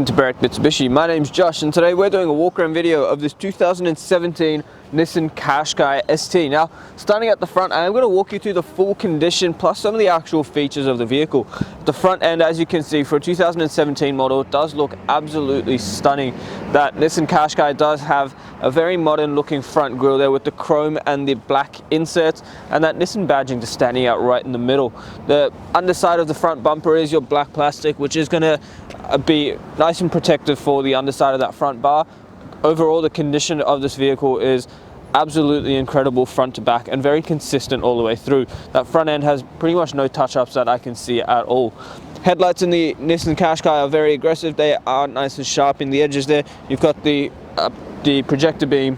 Welcome to Barrack Mitsubishi. My name's Josh and today we're doing a walk around video of this 2017 Nissan QASHQAI ST. Now, starting at the front, I am going to walk you through the full condition plus some of the actual features of the vehicle. The front end, as you can see, for a 2017 model, it does look absolutely stunning. That Nissan QASHQAI does have a very modern looking front grille there with the chrome and the black inserts, and that Nissan badging just standing out right in the middle. The underside of the front bumper is your black plastic, which is going to be nice and protective for the underside of that front bar. Overall, the condition of this vehicle is absolutely incredible front to back and very consistent all the way through. That front end has pretty much no touch-ups that I can see at all. Headlights in the Nissan QASHQAI are very aggressive. They are nice and sharp in the edges there. You've got the projector beam,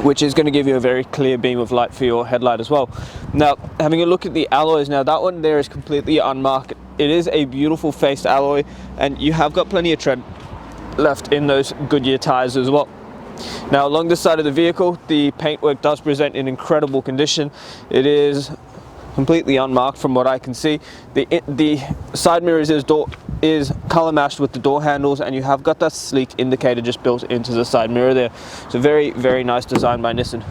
which is going to give you a very clear beam of light for your headlight as well. Now, having a look at the alloys, now that one there is completely unmarked. It is a beautiful faced alloy, and you have got plenty of tread left in those Goodyear tires as well. Now, along the side of the vehicle, the paintwork does present in incredible condition. It is completely unmarked from what I can see. The side mirrors is color matched with the door handles, and you have got that sleek indicator just built into the side mirror there. It's a very, very nice design by Nissan.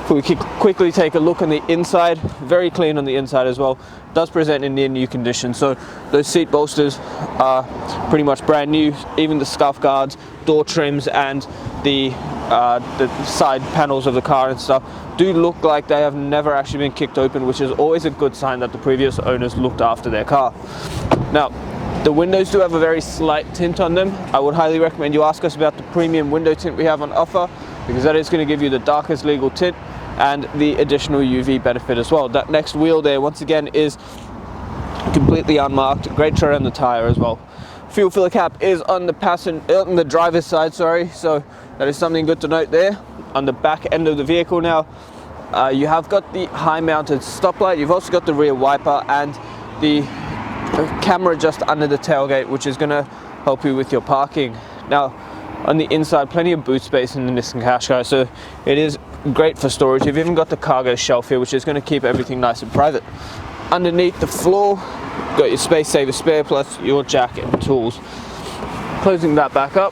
If we could quickly take a look on the inside, very clean on the inside as well. It does present in near new condition, so those seat bolsters are pretty much brand new. Even the scuff guards, door trims, and the side panels of the car and stuff do look like they have never actually been kicked open, which is always a good sign that the previous owners looked after their car. Now, the windows do have a very slight tint on them. I would highly recommend you ask us about the premium window tint we have on offer, because that is going to give you the darkest legal tint and the additional UV benefit as well. That next wheel there, once again, is completely unmarked. Great tread on the tire as well. Fuel filler cap is on the driver's side, sorry, so that is something good to note there. On the back end of the vehicle now, you have got the high mounted stoplight. You've also got the rear wiper and the camera just under the tailgate, which is going to help you with your parking. Now, on the inside, plenty of boot space in the Nissan QASHQAI, so it is great for storage. You've even got the cargo shelf here, which is going to keep everything nice and private. Underneath the floor, you've got your space saver spare plus your jack and tools. Closing that back up,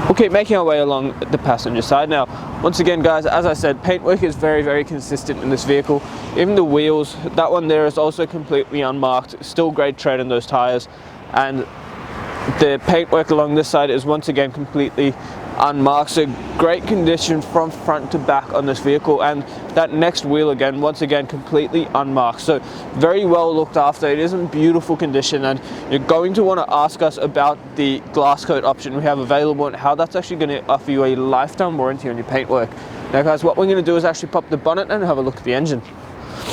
we'll keep making our way along the passenger side. Now, once again, guys, as I said, paintwork is very, very consistent in this vehicle. Even the wheels, that one there is also completely unmarked. Still great tread in those tires, and the paintwork along this side is once again completely unmarked. So great condition from front to back on this vehicle, and that next wheel again, once again, completely unmarked. So very well looked after. It is in beautiful condition, and you're going to want to ask us about the glass coat option we have available and how that's actually going to offer you a lifetime warranty on your paintwork. Now, guys, what we're going to do is actually pop the bonnet and have a look at the engine.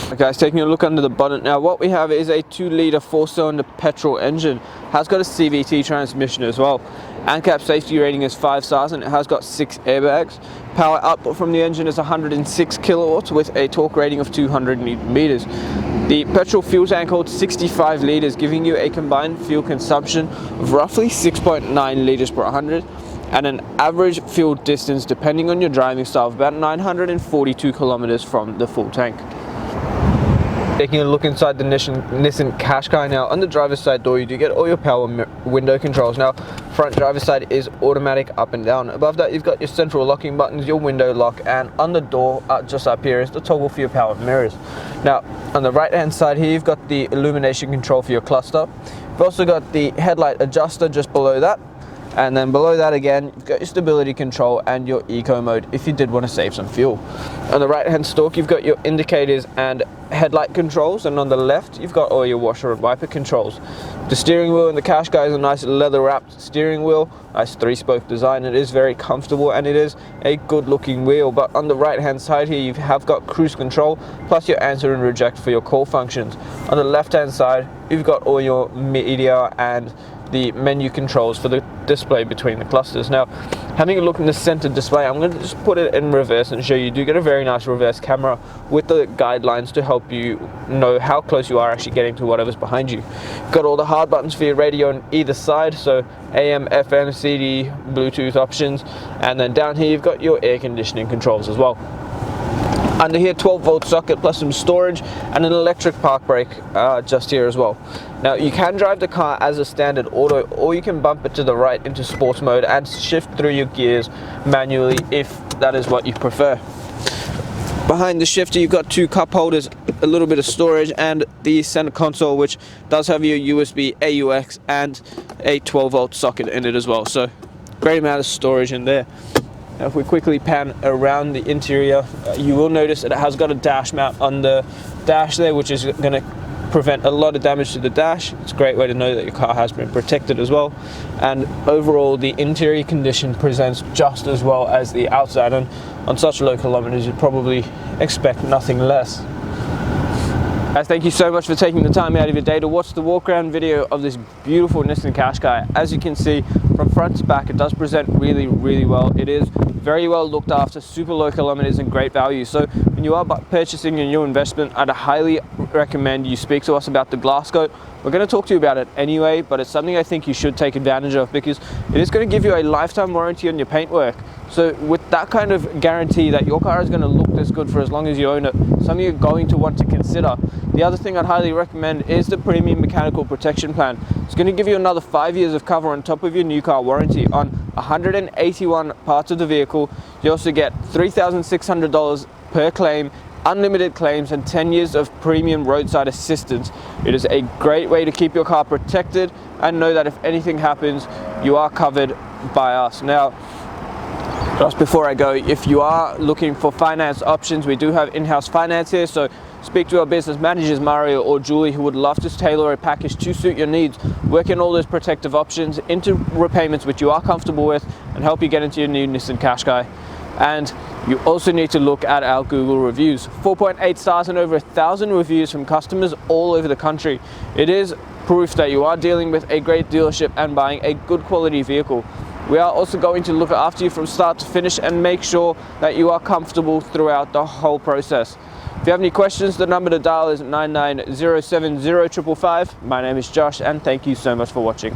Okay, guys, taking a look under the bonnet now, what we have is a 2-litre 4-cylinder petrol engine. Has got a CVT transmission as well. ANCAP safety rating is 5 stars, and it has got 6 airbags. Power output from the engine is 106 kilowatts with a torque rating of 200 newton meters. The petrol fuel tank holds 65 litres, giving you a combined fuel consumption of roughly 6.9 litres per 100, and an average fuel distance, depending on your driving style, of about 942 kilometers from the full tank. Taking a look inside the Nissan QASHQAI now, on the driver's side door, you do get all your power window controls. Now, front driver's side is automatic up and down. Above that, you've got your central locking buttons, your window lock, and on the door, just up here, is the toggle for your power mirrors. Now, on the right hand side here, you've got the illumination control for your cluster. You've also got the headlight adjuster just below that. And then below that again, you've got your stability control and your eco mode if you did want to save some fuel. On the right hand stalk, you've got your indicators and headlight controls, and on the left, you've got all your washer and wiper controls. The steering wheel in the QASHQAI is a nice leather wrapped steering wheel, nice 3-spoke design. It is very comfortable and it is a good looking wheel. But on the right hand side here, you have got cruise control plus your answer and reject for your call functions. On the left hand side, you've got all your media and the menu controls for the display between the clusters. Now, having a look in the center display, I'm going to just put it in reverse and show you. You do get a very nice reverse camera with the guidelines to help you know how close you are actually getting to whatever's behind you. You've got all the hard buttons for your radio on either side, so AM, FM, CD, Bluetooth options, and then down here you've got your air conditioning controls as well. Under here, 12-volt socket plus some storage and an electric park brake just here as well. Now you can drive the car as a standard auto, or you can bump it to the right into sports mode and shift through your gears manually if that is what you prefer. Behind the shifter, you've got 2 cup holders, a little bit of storage, and the center console, which does have your USB AUX and a 12-volt socket in it as well. So great amount of storage in there. Now if we quickly pan around the interior, you will notice that it has got a dash mount on the dash there, which is going to prevent a lot of damage to the dash. It's a great way to know that your car has been protected as well. And overall, the interior condition presents just as well as the outside, and on such low kilometers you'd probably expect nothing less. Guys, thank you so much for taking the time out of your day to watch the walk around video of this beautiful Nissan QASHQAI. As you can see, from front to back, it does present really well. It is very well looked after, super low kilometers and great value. So when you are purchasing a new investment, I'd highly recommend you speak to us about the glass coat. We're going to talk to you about it anyway, but it's something I think you should take advantage of because it is going to give you a lifetime warranty on your paintwork. So with that kind of guarantee that your car is going to look this good for as long as you own it, something you're going to want to consider. The other thing I'd highly recommend is the premium mechanical protection plan. It's going to give you another 5 years of cover on top of your new car warranty on 181 parts of the vehicle. You also get $3,600 per claim, unlimited claims, and 10 years of premium roadside assistance. It is a great way to keep your car protected and know that if anything happens, you are covered by us. Now, just before I go, if you are looking for finance options, we do have in-house finance here, so speak to our business managers, Mario or Julie, who would love to tailor a package to suit your needs, work in all those protective options into repayments which you are comfortable with, and help you get into your new Nissan QASHQAI. And you also need to look at our Google reviews. 4.8 stars and over 1,000 reviews from customers all over the country. It is proof that you are dealing with a great dealership and buying a good quality vehicle. We are also going to look after you from start to finish and make sure that you are comfortable throughout the whole process. If you have any questions, the number to dial is 9907055. My name is Josh, and thank you so much for watching.